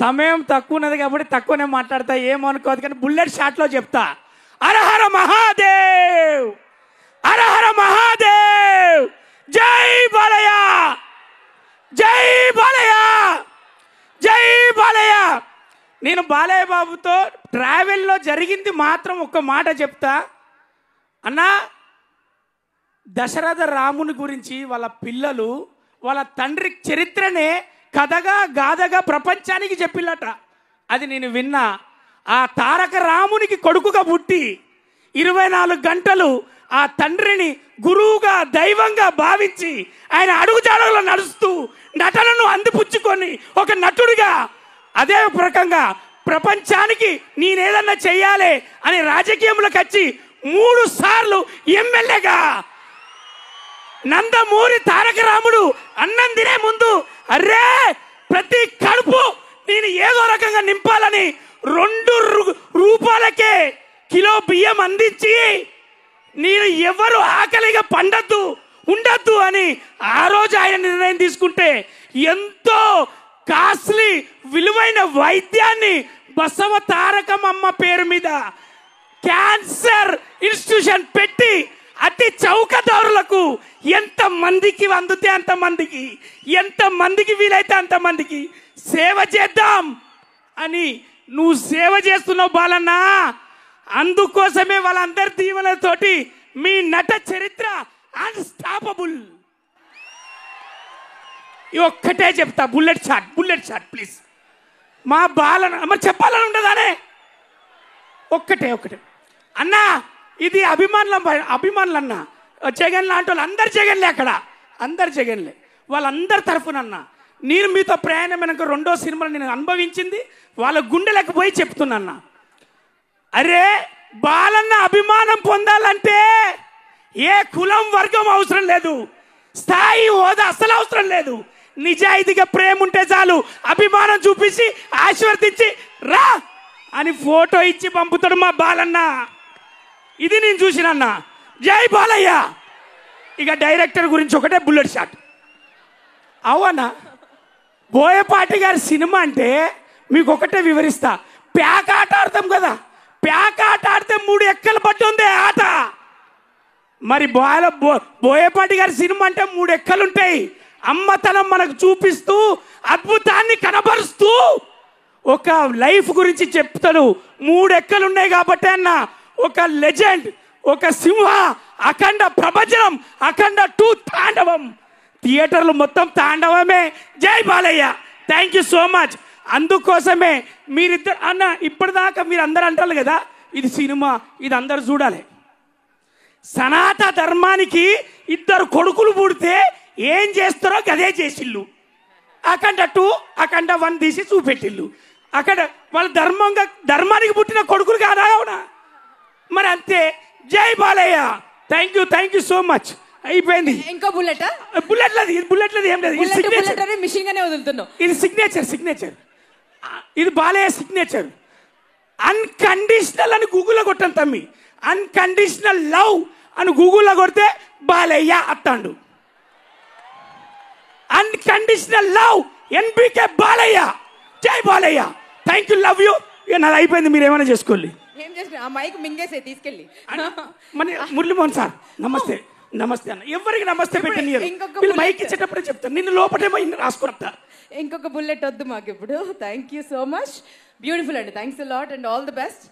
సమయం తక్కువ ఉన్నది కాబట్టి తక్కువనే మాట్లాడతా, ఏమనుకోదు. కానీ బుల్లెట్ షాట్లో చెప్తా, హరహర మహాదేవ్, హరహర మహాదేవ్, జై బాలయ్య, జై బాలయ్య, జై బాలయ్య. నేను బాలయ్య బాబుతో ట్రావెల్లో జరిగింది మాత్రం ఒక్క మాట చెప్తా అన్నా. దశరథ రాముని గురించి వాళ్ళ పిల్లలు వాళ్ళ తండ్రి చరిత్రనే కథగా గాథగా ప్రపంచానికి చెప్పిల్లట. అది నేను విన్నా. ఆ తారక రామునికి కొడుకుగా పుట్టి 24 గంటలు ఆ తండ్రిని గురువుగా దైవంగా భావించి ఆయన అడుగుజాడలో నడుస్తూ నటనను అందిపుచ్చుకొని ఒక నటుడిగా అదే ప్రకంగా ప్రపంచానికి నేనేదన్నా చెయ్యాలి అని రాజకీయంలోకి వచ్చి 3 సార్లు ఎమ్మెల్యేగా నందమూరి తారక రాముడు అన్నం తినే ముందు అరే ప్రతి కడుపు నేను ఏదో రకంగా నింపాలని 2 రూపాయలకే కిలో బియ్యం అందించి నేను ఎవరు ఆకలిగా పండద్దు ఉండద్దు అని ఆ రోజు ఆయన నిర్ణయం తీసుకుంటే ఎంతో కాస్ట్లీ విలువైన వైద్యాన్ని బసవ తారకమ్మ పేరు మీద క్యాన్సర్ ఇన్స్టిట్యూషన్ పెట్టి అతి చౌకదారులకు ఎంత మందికి అందుతే అంతమందికి, ఎంత మందికి వీలైతే అంతమందికి సేవ చేద్దాం అని నువ్వు సేవ చేస్తున్నావు బాలన్న. అందుకోసమే వాళ్ళందరి దీవెనతోటి మీ నట చరిత్ర అన్స్టాపబుల్. ఒక్కటే చెప్తా, బుల్లెట్ షాట్ ప్లీజ్. మా బాలన్న మరి చెప్పాలని ఉండదానే ఒక్కటే అన్నా. ఇది అభిమానులు అన్న. జగన్ లాంటి వాళ్ళు అందరు జగన్లే, అక్కడ అందరు జగన్లే. వాళ్ళందరి తరఫునన్నా నేను మీతో ప్రయాణమైనాక 2వ సినిమాలో నేను అనుభవించింది వాళ్ళ గుండెలకు పోయి చెప్తున్నా. అరే బాలన్న అభిమానం పొందాలంటే ఏ కులం వర్గం అవసరం లేదు, స్థాయి హోదా అసలు అవసరం లేదు. నిజాయితీగా ప్రేమ ఉంటే చాలు, అభిమానం చూపించి ఆశీర్వదించి రా అని ఫోటో ఇచ్చి పంపుతాడు మా బాలన్న. ఇది నేను చూసినన్నా. జై బాలయ్య. ఇక డైరెక్టర్ గురించి ఒకటే బుల్లెట్ షాట్. అవునా, బోయపాటి గారి సినిమా అంటే మీకు ఒకటే వివరిస్తా. ప్యాక్ ఆట ఆడతాం కదా, ప్యాక్ ఆట ఆడితే 3 ఎక్కలు పట్టి ఉంది ఆట. మరి బోయపాటి గారి సినిమా అంటే 3 ఎక్కలు ఉంటాయి. అమ్మతనం మనకు చూపిస్తూ అద్భుతాన్ని కనబరుస్తూ ఒక లైఫ్ గురించి చెప్తాడు. 3 ఎక్కలు ఉన్నాయి కాబట్టి అన్న ఒక లెజెండ్, ఒక సింహ, అఖండ ప్రభంజనం, అఖండ 2 తాండవం. థియేటర్లు మొత్తం తాండవమే. జై Balayya. Thank you so much. అందుకోసమే మీరిద్దరు అన్న ఇప్పటిదాకా మీరు అందరు అంటారు కదా ఇది సినిమా, ఇది అందరు చూడాలి. సనాతన ధర్మానికి 2 కొడుకులు పుడితే ఏం చేస్తారో గదే చేసిళ్ళు. అఖండ 2, అఖండ 1 తీసి చూపెట్టిళ్ళు. అక్కడ వాళ్ళ ధర్మానికి పుట్టిన కొడుకులు కాదా? అవునా? మరి అంతే. జై Balayya. Thank you so much. అయిపోయింది. ఇంకో బుల్లెట్ ఏం లేదు. ఇది సిగ్నేచర్. ఇది బాలయ్య సిగ్నేచర్. అన్కండిషనల్ అని గూగుల్లో కొట్టాను తమ్మి. అన్కండిషనల్ లవ్ అని గూగుల్లో కొడితే బాలయ్య అత్తాండు. Unconditional love NBK Balayya. జై Balayya. Thank you, love you. ఇక నాది అయిపోయింది, మీరు ఏమైనా చేసుకోండి. తీసుకెళ్ళి మురళీమోహన్ సార్ నమస్తే అన్న. ఎవరికి నమస్తే పెట్టి మైక్ ఇచ్చేటప్పుడే చెప్తాను. నిన్ను లోపటేమో రాసుకున్నా. ఇంకొక బుల్లెట్ వద్దు మాకు ఇప్పుడు. Thank you so much. Beautiful అండి. Thanks a lot and all the best.